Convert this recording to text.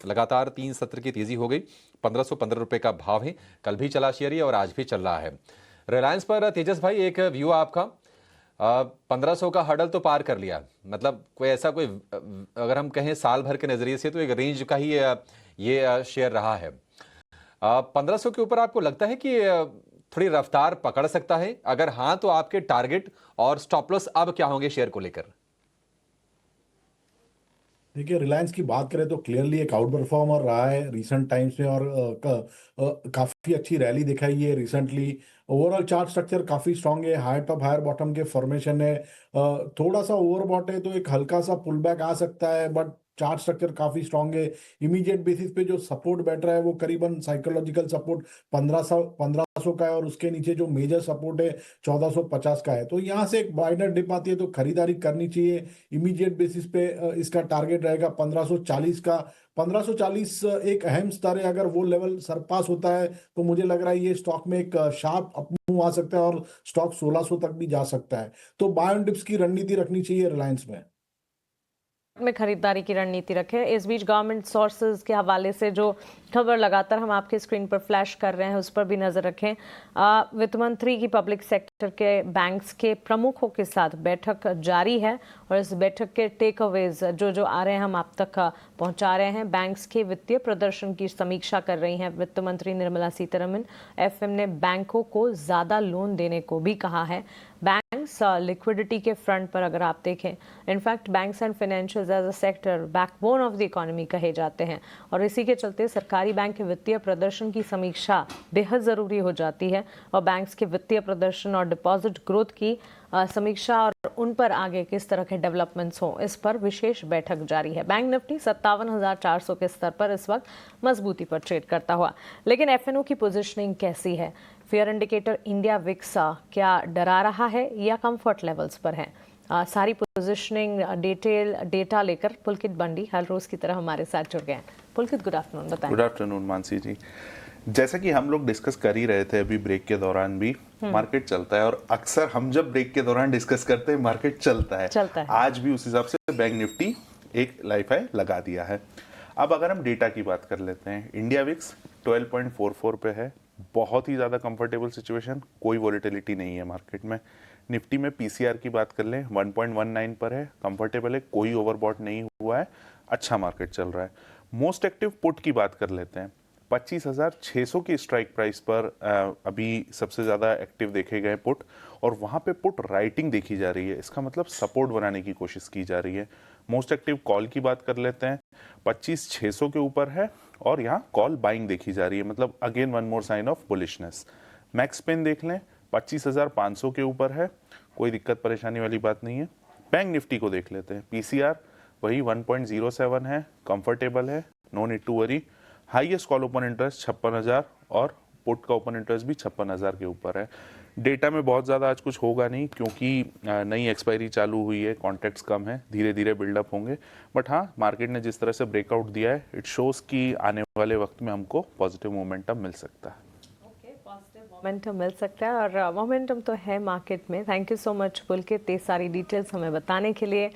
लगातार 3 सत्र की तेजी हो गई। 1515 रुपए का भाव है। कल भी चला शेयर ये और आज भी चल रहा है। रिलायंस पर तेजस भाई एक व्यू आपका। 1500 का हर्डल तो पार कर लिया, मतलब कोई ऐसा कोई अगर हम कहें साल भर के नजरिए से तो एक रेंज का ही ये शेयर रहा है। 1500 के ऊपर आपको लगता है कि थोड़ी रफ्तार पकड़ सकता है? अगर हाँ तो आपके टारगेट और स्टॉप लॉस अब क्या होंगे शेयर को लेकर? देखिए, रिलायंस की बात करें तो क्लियरली एक आउट परफॉर्मर रहा है रिसेंट टाइम्स में, और काफी अच्छी रैली दिखाई है रिसेंटली। ओवरऑल चार्ट स्ट्रक्चर काफी स्ट्रांग है, हायर टॉप हायर बॉटम के फॉर्मेशन है। थोड़ा सा ओवरबॉट है तो एक हल्का सा पुल बैक आ सकता है, बट चार्ट स्ट्रक्चर काफी स्ट्रांग है। इमीडिएट बेसिस पे जो सपोर्ट बैठ रहा है वो करीबन साइकोलॉजिकल सपोर्ट 1500 का है, और उसके नीचे जो मेजर सपोर्ट है 1450 का है। तो यहाँ से एक वाइडर डिप आती है तो खरीदारी करनी चाहिए। इमीडिएट बेसिस पे इसका टारगेट रहेगा 1540 का। 1540 एक अहम स्तर है, अगर वो लेवल सरपास होता है तो मुझे लग रहा है ये स्टॉक में एक शार्प अपमूव आ सकता है, और स्टॉक 1600 तक भी जा सकता है। तो बाय ऑन डिप्स की रणनीति रखनी चाहिए रिलायंस में। में खरीदारी की रणनीति रखें। इस बीच गवर्नमेंट सोर्सेज के हवाले से जो खबर लगातार हम आपके स्क्रीन पर फ्लैश कर रहे हैं उस पर भी नजर रखें। वित्त मंत्री की पब्लिक सेक्टर के बैंक्स के प्रमुखों के साथ बैठक जारी है, और इस बैठक के टेक अवेज जो आ रहे हैं हम आप तक पहुंचा रहे हैं। बैंक्स के वित्तीय प्रदर्शन की समीक्षा कर रही हैं वित्त मंत्री निर्मला सीतारमण। एफएम ने बैंकों को ज्यादा लोन देने को भी कहा है। बैंक्स लिक्विडिटी के फ्रंट पर अगर आप देखें, in fact banks and financial as a sector backbone of the economy कहे जाते हैं, और इसी के चलते सरकारी बैंक के वित्तीय प्रदर्शन की समीक्षा बेहद ज़रूरी हो जाती है। और बैंक्स के वित्तीय प्रदर्शन और डिपॉजिट ग्रोथ की समीक्षा और उन पर आगे किस तरह के डेवलपमेंट्स हों, इस पर विशेष बैठक जारी है। बैंक निफ्टी 57,400 के स्तर पर इस वक्त मजबूती पर ट्रेड करता हुआ। लेकिन एफएनओ की पोजिशनिंग कैसी है? फेयर इंडिकेटर इंडिया विक्स क्या डरा रहा है या कंफर्ट लेवल्स पर है? सारी पोजिशनिंग डिटेल डेटा लेकर पुलकित बंडी हर रोज की तरह हमारे साथ जुड़ गए हैं। पुलकित, गुड आफ्टरनून, बताएं। गुड आफ्टरनून मानसी जी। जैसा कि हम लोग डिस्कस कर ही रहे थे अभी ब्रेक के दौरान भी, मार्केट चलता है, और अक्सर हम जब ब्रेक के दौरान डिस्कस करते हैं मार्केट चलता है। आज भी उस हिसाब से बैंक निफ्टी एक लाइफ हाई लगा दिया है। अब अगर हम डेटा की बात कर लेते हैं, इंडिया विक्स 12.44 पे है, बहुत ही ज़्यादा कंफर्टेबल सिचुएशन, कोई वॉलेटिलिटी नहीं है मार्केट में। निफ्टी में पीसीआर की बात कर लें 1.19 पर है, कंफर्टेबल है, कोई ओवरबॉट नहीं हुआ है, अच्छा मार्केट चल रहा है। मोस्ट एक्टिव पुट की बात कर लेते हैं, 25,600 की स्ट्राइक प्राइस पर अभी सबसे ज़्यादा एक्टिव देखे गए पुट, और वहाँ पे पुट राइटिंग देखी जा रही है, इसका मतलब सपोर्ट बनाने की कोशिश की जा रही है। मोस्ट एक्टिव कॉल की बात कर लेते हैं, 25,600 के ऊपर है, और यहाँ कॉल बाइंग देखी जा रही है, मतलब again one more sign of bullishness. Max pain देख लें, 25,500 के ऊपर है, कोई दिक्कत परेशानी वाली बात नहीं है। बैंक निफ्टी को देख लेते हैं, पीसीआर वही 1.07 है, कंफर्टेबल है, no need to worry. Highest call open interest 56,000, और पुट का ओपन इंटरेस्ट भी 56,000 के ऊपर है। डेटा में बहुत ज़्यादा आज कुछ होगा नहीं, क्योंकि नई एक्सपायरी चालू हुई है, कॉन्ट्रैक्ट्स कम है, धीरे धीरे बिल्डअप होंगे। बट हाँ, मार्केट ने जिस तरह से ब्रेकआउट दिया है, इट शोज़ कि आने वाले वक्त में हमको पॉजिटिव मोमेंटम मिल सकता है। मोमेंटम मिल सकता है, और मोमेंटम तो है मार्केट में। थैंक यू सो मच पुलकित, ये सारी डिटेल्स हमें बताने के लिए।